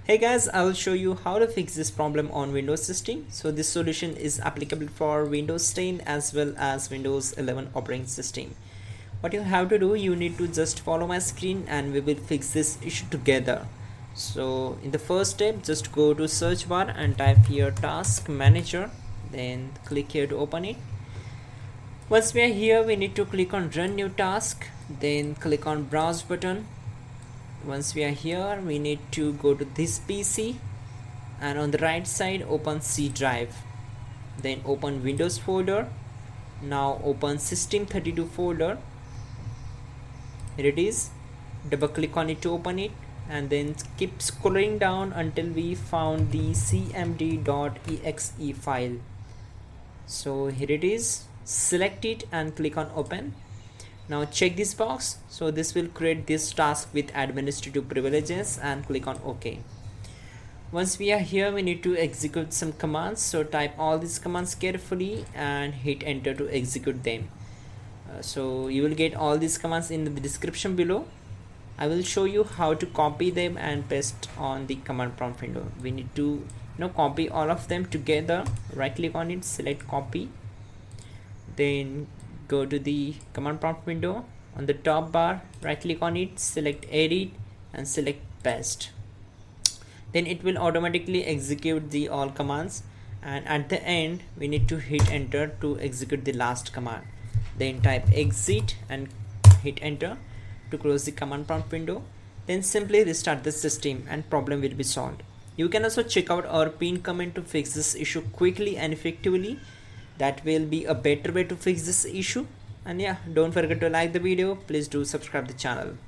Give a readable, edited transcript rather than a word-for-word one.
Hey guys, I will show you how to fix this problem on Windows system. So this solution is applicable for Windows 10 as well as Windows 11 operating system. What you have to do, you need to just follow my screen and we will fix this issue together. So in the first step, just go to search bar and type here task manager, then click here to open it. Once we are here, we need to click on run new task, then click on browse button. Once we are here, we need to go to this PC and on the right side open C drive, then open Windows folder. Now open system32 folder. Here it is. Double click on it to open it and then keep scrolling down until we found the cmd.exe file. So here it is. Select it and click on open. Now check this box. So this will create this task with administrative privileges and click on OK. Once we are here, we need to execute some commands. So type all these commands carefully and hit enter to execute them. So you will get all these commands in the description below. I will show you how to copy them and paste on the command prompt window. We need to copy all of them together. Right click on it, select copy, then go to the command prompt window. On the top bar, right click on it, select edit and select paste. Then it will automatically execute the all commands, and at the end we need to hit enter to execute the last command. Then type exit and hit enter to close the command prompt window. Then simply restart the system and problem will be solved. You can also check out our pinned comment to fix this issue quickly and effectively. That will be a better way to fix this issue. And yeah, don't forget to like the video. Please do subscribe the channel.